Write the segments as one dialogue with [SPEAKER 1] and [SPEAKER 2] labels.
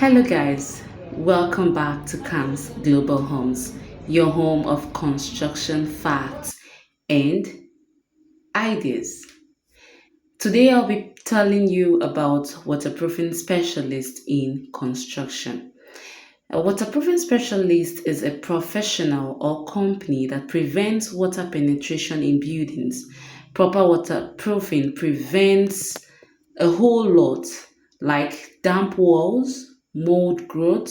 [SPEAKER 1] Hello, guys. Welcome back to CAMS Global Homes, your home of construction facts and ideas. Today, I'll be telling you about waterproofing specialist in construction. A waterproofing specialist is a professional or company that prevents water penetration in buildings. Proper waterproofing prevents a whole lot like damp walls, mold growth,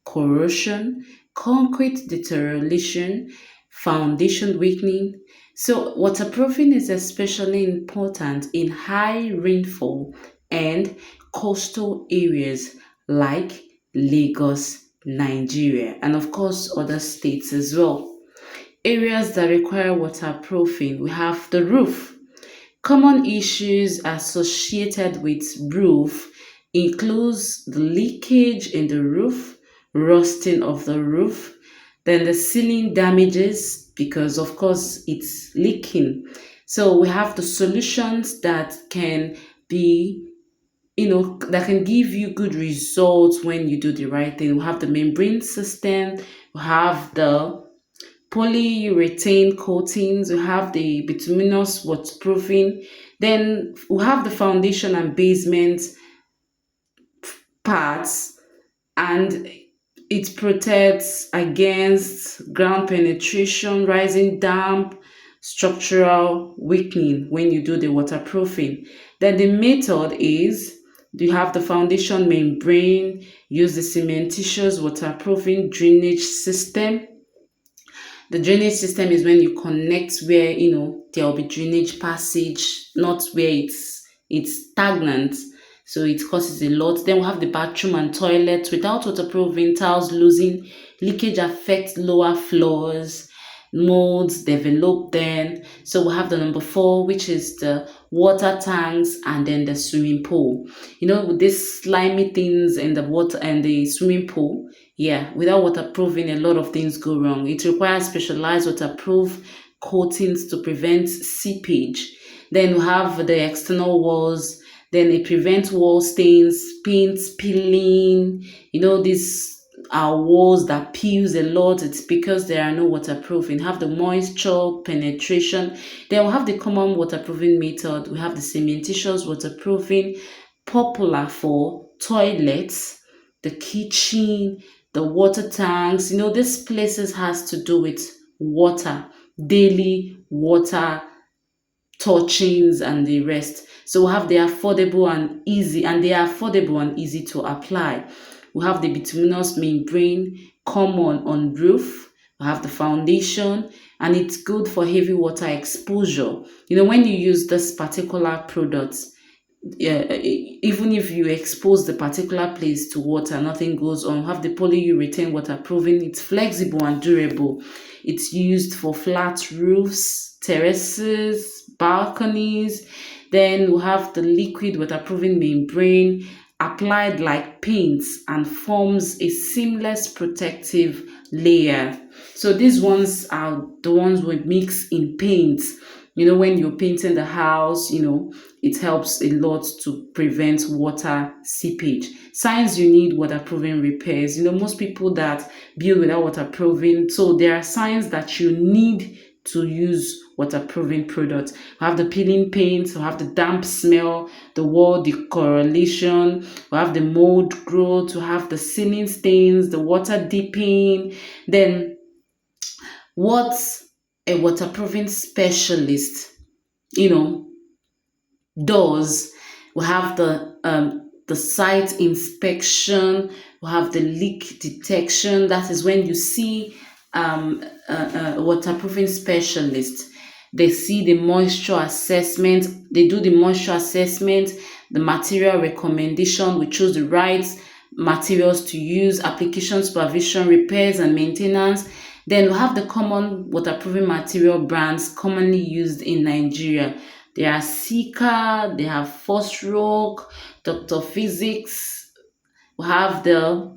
[SPEAKER 1] corrosion, concrete deterioration, foundation weakening. So, waterproofing is especially important in high rainfall and coastal areas like Lagos, Nigeria, and of course, other states as well. Areas that require waterproofing, we have the roof. Common issues associated with roof includes the leakage in the roof, rusting of the roof, then the ceiling damages because of course it's leaking. So we have the solutions that can be that can give you good results when you do the right thing. We have the membrane system, we have the polyurethane coatings, we have the bituminous waterproofing, then we have the foundation and basement parts, and it protects against ground penetration, rising damp, structural weakening when you do the waterproofing. Then the method is you have the foundation membrane, use the cementitious waterproofing drainage system. The drainage system is when you connect where there will be drainage passage, not where it's stagnant. So it causes a lot. Then we have the bathroom and toilet. Without waterproofing, tiles losing, leakage affects lower floors, molds develop then. So we have the number four, which is the water tanks and then the swimming pool. With these slimy things in the water and the swimming pool, yeah, without waterproofing, a lot of things go wrong. It requires specialized waterproof coatings to prevent seepage. Then we have the external walls. Then it prevents wall stains, paint peeling. These are walls that peels a lot. It's because there are no waterproofing. Have the moisture penetration. Then we have the common waterproofing method. We have the cementitious waterproofing, popular for toilets, the kitchen, the water tanks. These places has to do with water, daily water touchings and the rest. So we have the affordable and easy, and they are affordable and easy to apply. We have the bituminous membrane, common on roof. We have the foundation, and it's good for heavy water exposure. When you use this particular product, even if you expose the particular place to water, nothing goes on. Have the polyurethane waterproofing. It's flexible and durable. It's used for flat roofs, terraces, balconies. Then we have the liquid waterproofing membrane applied like paints and forms a seamless protective layer. So these ones are the ones we mix in paints. When you're painting the house, it helps a lot to prevent water seepage. Signs you need waterproofing repairs. Most people that build without waterproofing, so there are signs that you need to use waterproofing products. We have the peeling paint, we have the damp smell, the wall decoration, we have the mold growth, we have the ceiling stains, the water dipping. Then what a waterproofing specialist, you know, does. We have the site inspection, we have the leak detection. That is when you see waterproofing specialist. They see the moisture assessment, they do the moisture assessment, the material recommendation, we choose the right materials to use, application supervision, repairs and maintenance. Then we have the common waterproofing material brands commonly used in Nigeria. They are Sika, they have First Rock, Dr. Physics, we have the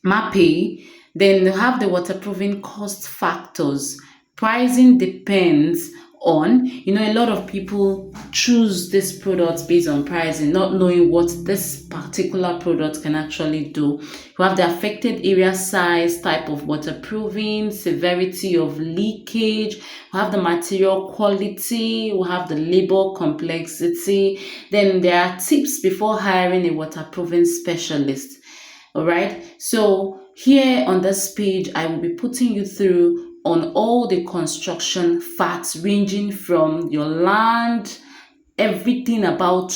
[SPEAKER 1] MAPE. Then we have the waterproofing cost factors. Pricing depends on. A lot of people choose this product based on pricing, not knowing what this particular product can actually do. We have the affected area size, type of waterproofing, severity of leakage, we have the material quality, we have the labor complexity. Then there are tips before hiring a waterproofing specialist. All right, so here on this page I will be putting you through on all the construction facts, ranging from your land, everything about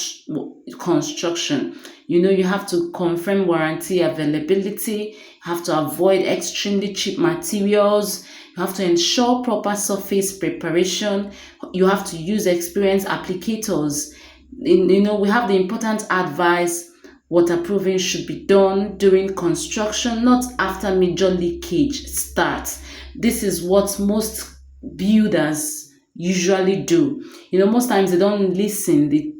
[SPEAKER 1] construction. You have to confirm warranty availability, you have to avoid extremely cheap materials, you have to ensure proper surface preparation, you have to use experienced applicators. We have the important advice: waterproofing should be done during construction, not after major leakage starts. This is what most builders usually do. Most times they don't listen. They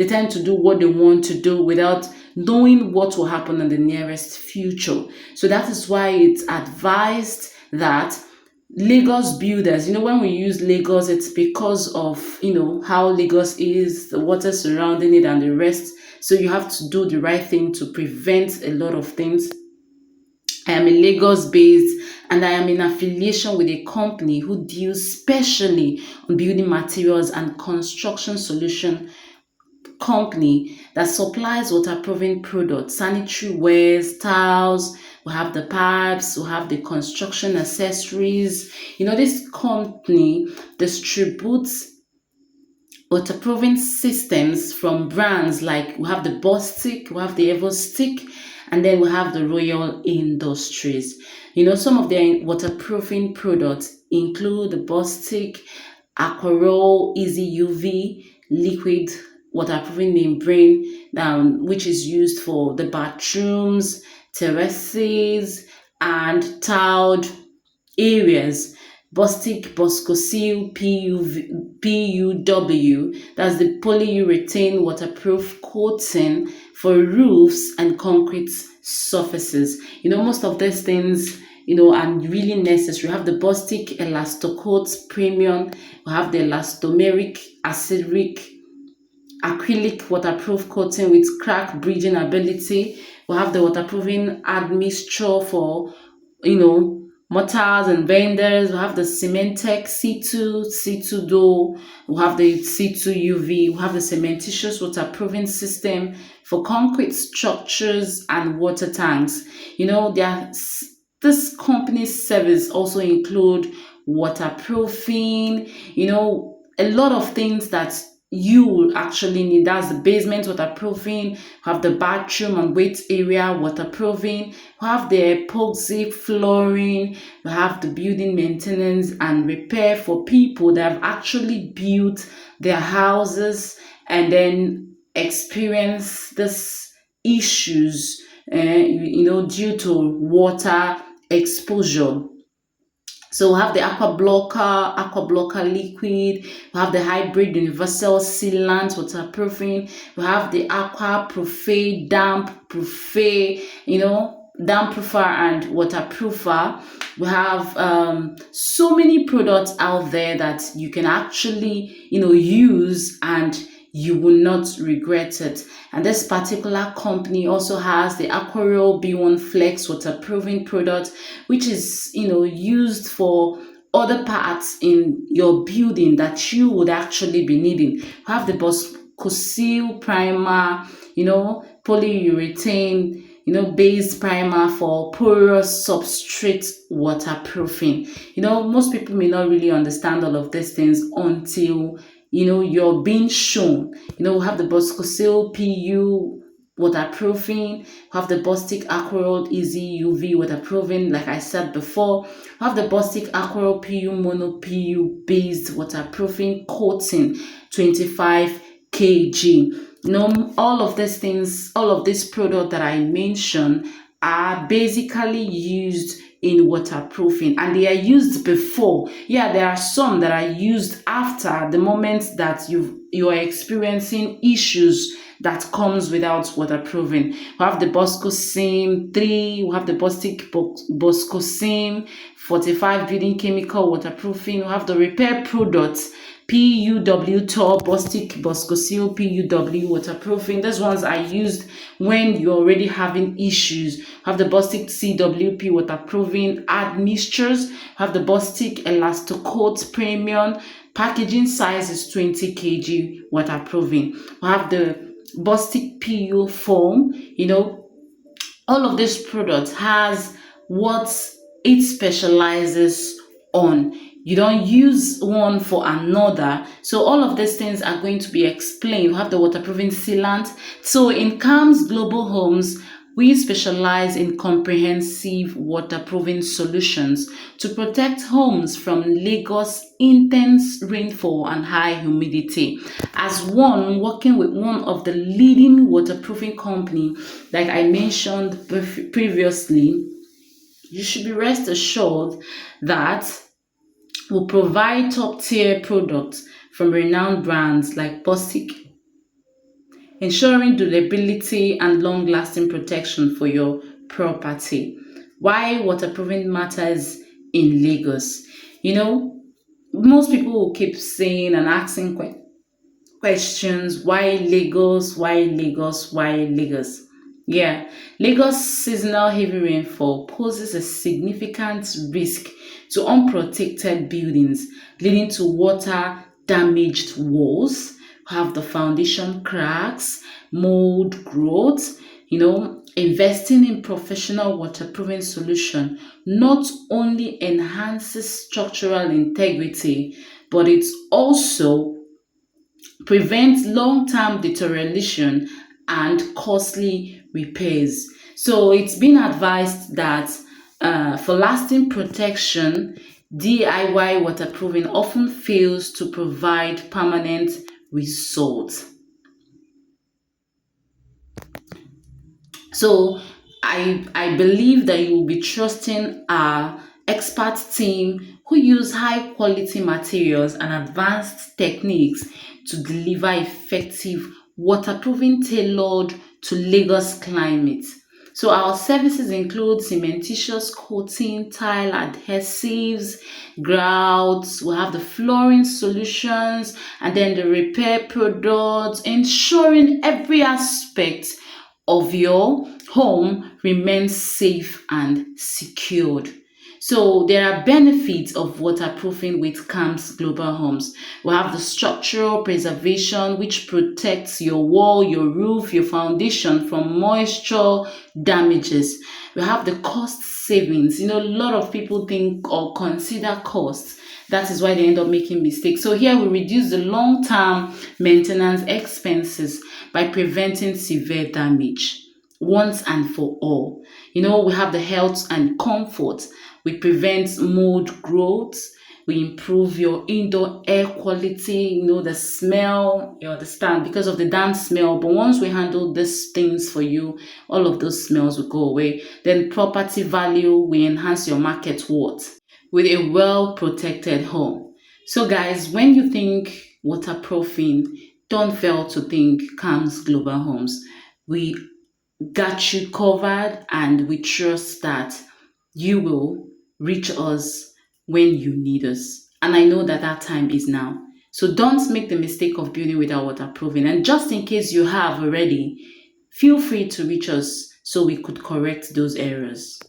[SPEAKER 1] tend to do what they want to do without knowing what will happen in the nearest future. So that is why it's advised that Lagos builders, when we use Lagos, it's because of, how Lagos is, the water surrounding it, and the rest. So you have to do the right thing to prevent a lot of things. I am a Lagos based, and I am in affiliation with a company who deals specially on building materials and construction solution company that supplies waterproofing products, sanitary wares, tiles. We have the pipes, we have the construction accessories. This company distributes waterproofing systems from brands like, we have the Bostik, we have the Everstick, and then we have the Royal Industries. Some of their waterproofing products include the Bostik Aquaroll Easy UV liquid waterproofing membrane, which is used for the bathrooms, terraces, and tiled areas. Bostik Boscosil PUW, that's the polyurethane waterproof coating for roofs and concrete surfaces. Most of these things, are really necessary. We have the Bostik Elastocoat Premium, we have the elastomeric acrylic waterproof coating with crack bridging ability. We have the waterproofing admixture for, mortars and benders. We have the Cementec C2 Dough. We have the C2 UV. We have the cementitious waterproofing system for concrete structures and water tanks. This company's service also include waterproofing. A lot of things that you will actually need. That's the basement waterproofing, have the bathroom and wait area waterproofing, we have the epoxy flooring, we have the building maintenance and repair for people that have actually built their houses and then experience these issues, due to water exposure. So we have the aqua blocker liquid, we have the hybrid universal sealant waterproofing, we have the aqua proofer, damp proofer, damp proofer and waterproofer. We have so many products out there that you can actually use, and you will not regret it. And this particular company also has the Aquarel B1 Flex waterproofing product, which is used for other parts in your building that you would actually be needing. You have the Boscosil primer, polyurethane based primer for porous substrate waterproofing. Most people may not really understand all of these things until you're being shown. We have the Boscosil PU waterproofing, we have the Bostik Aquarel Easy UV waterproofing, like I said before. We have the Bostik Aquarel PU Mono PU based waterproofing coating 25 kg. All of these products that I mentioned are basically used in waterproofing, and they are used before. Yeah, there are some that are used after the moment that you are experiencing issues that comes without waterproofing. We have the Bosco Sim 3, we have the Bosco Sim 45 building chemical waterproofing, we have the repair products PUW top, Bostic, Bosco Seal, PUW waterproofing. Those ones are used when you're already having issues. Have the Bostic CWP waterproofing, add mixtures. Have the Bostic Elastocoat Premium. Packaging size is 20 kg waterproofing. We have the Bostic PU foam. All of these products has what it specializes on. You don't use one for another. So all of these things are going to be explained. We have the waterproofing sealant. So in Calms Global Homes, we specialize in comprehensive waterproofing solutions to protect homes from Lagos intense rainfall and high humidity. As one working with one of the leading waterproofing company, like I mentioned previously, you should be rest assured that we'll provide top tier products from renowned brands like Bostic, ensuring durability and long lasting protection for your property. Why waterproofing matters in Lagos? You know, most people will keep saying and asking questions: why Lagos, why Lagos, why Lagos? Yeah, Lagos seasonal heavy rainfall poses a significant risk to unprotected buildings, leading to water damaged walls, have the foundation cracks, mold growth. Investing in professional waterproofing solution not only enhances structural integrity, but it also prevents long-term deterioration and costly repairs. So it's been advised that for lasting protection, DIY waterproofing often fails to provide permanent results. So I believe that you will be trusting our expert team who use high quality materials and advanced techniques to deliver effective waterproofing tailored to Lagos climate. So our services include cementitious coating, tile adhesives, grouts, we have the flooring solutions, and then the repair products, ensuring every aspect of your home remains safe and secured. So there are benefits of waterproofing with Camps Global Homes. We have the structural preservation, which protects your wall, your roof, your foundation from moisture damages. We have the cost savings. A lot of people think or consider costs. That is why they end up making mistakes. So here we reduce the long-term maintenance expenses by preventing severe damage once and for all. We have the health and comfort. We prevent mold growth. We improve your indoor air quality, the smell, you understand, because of the damp smell. But once we handle these things for you, all of those smells will go away. Then property value, we enhance your market worth with a well protected home. So, guys, when you think waterproofing, don't fail to think Calms Global Homes. We got you covered, and we trust that you will reach us when you need us. And I know that that time is now. So don't make the mistake of building without waterproofing. And just in case you have already, feel free to reach us so we could correct those errors.